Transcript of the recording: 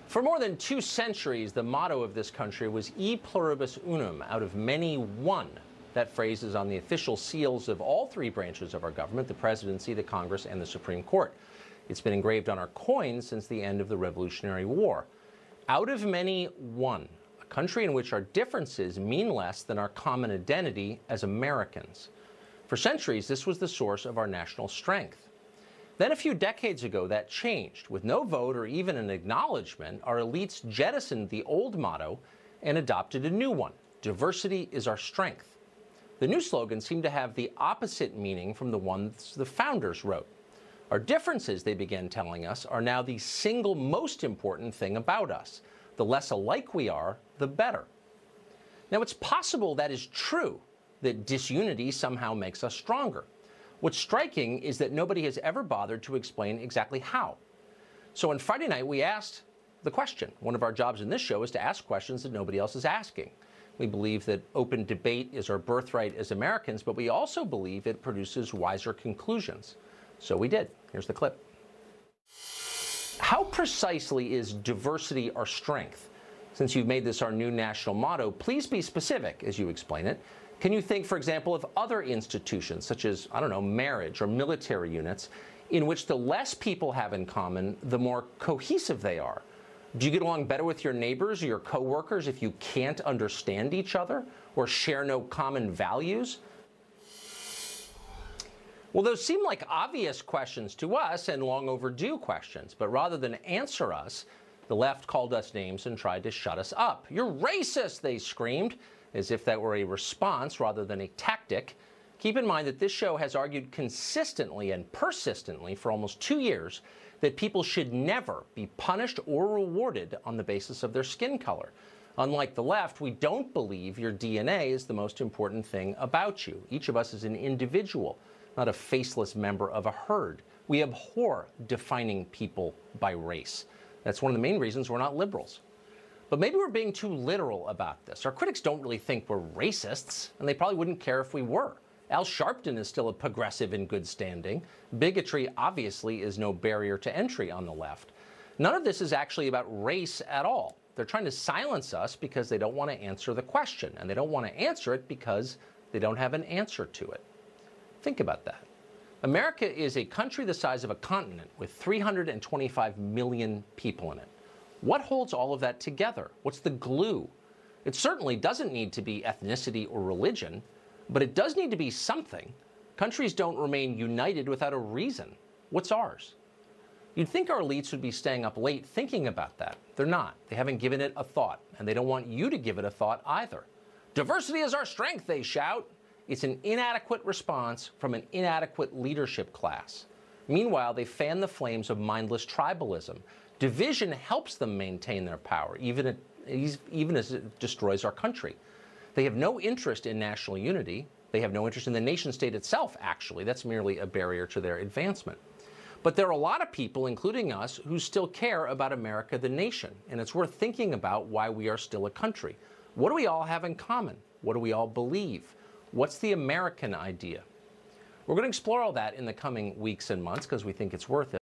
For more than 2 centuries, the motto of this country was E pluribus unum, out of many one. That phrase is on the official seals of all 3 branches of our government, the presidency, the Congress, and the Supreme Court. It's been engraved on our coins since the end of the Revolutionary War. Out of many one, a country in which our differences mean less than our common identity as Americans. For centuries, this was the source of our national strength. Then a few decades ago, that changed. With no vote or even an acknowledgement, our elites jettisoned the old motto and adopted a new one: diversity is our strength. The new slogan seemed to have the opposite meaning from the ones the founders wrote. Our differences, they began telling us, are now the single most important thing about us. The less alike we are, the better. Now, it's possible that is true, that disunity somehow makes us stronger. What's striking is that nobody has ever bothered to explain exactly how. So on Friday night, we asked the question. One of our jobs in this show is to ask questions that nobody else is asking. We believe that open debate is our birthright as Americans, but we also believe it produces wiser conclusions. So we did. Here's the clip. How precisely is diversity our strength? Since you've made this our new national motto, please be specific as you explain it. Can you think, for example, of other institutions, such as, I don't know, marriage or military units, in which the less people have in common, the more cohesive they are? Do you get along better with your neighbors or your coworkers if you can't understand each other or share no common values? Well, those seem like obvious questions to us and long overdue questions, but rather than answer us, the left called us names and tried to shut us up. You're racist, they screamed, as if that were a response rather than a tactic. Keep in mind that this show has argued consistently and persistently for almost 2 years that people should never be punished or rewarded on the basis of their skin color. Unlike the left, we don't believe your DNA is the most important thing about you. Each of us is an individual, not a faceless member of a herd. We abhor defining people by race. That's one of the main reasons we're not liberals. But maybe we're being too literal about this. Our critics don't really think we're racists, and they probably wouldn't care if we were. Al Sharpton is still a progressive in good standing. Bigotry, obviously, is no barrier to entry on the left. None of this is actually about race at all. They're trying to silence us because they don't want to answer the question, and they don't want to answer it because they don't have an answer to it. Think about that. America is a country the size of a continent with 325 million people in it. What holds all of that together? What's the glue? It certainly doesn't need to be ethnicity or religion, but it does need to be something. Countries don't remain united without a reason. What's ours? You'd think our elites would be staying up late thinking about that. They're not. They haven't given it a thought, and they don't want you to give it a thought either. Diversity is our strength, they shout. It's an inadequate response from an inadequate leadership class. Meanwhile, they fan the flames of mindless tribalism. Division helps them maintain their power, even as it destroys our country. They have no interest in national unity. They have no interest in the nation state itself, actually. That's merely a barrier to their advancement. But there are a lot of people, including us, who still care about America, the nation. And it's worth thinking about why we are still a country. What do we all have in common? What do we all believe? What's the American idea? We're going to explore all that in the coming weeks and months because we think it's worth it.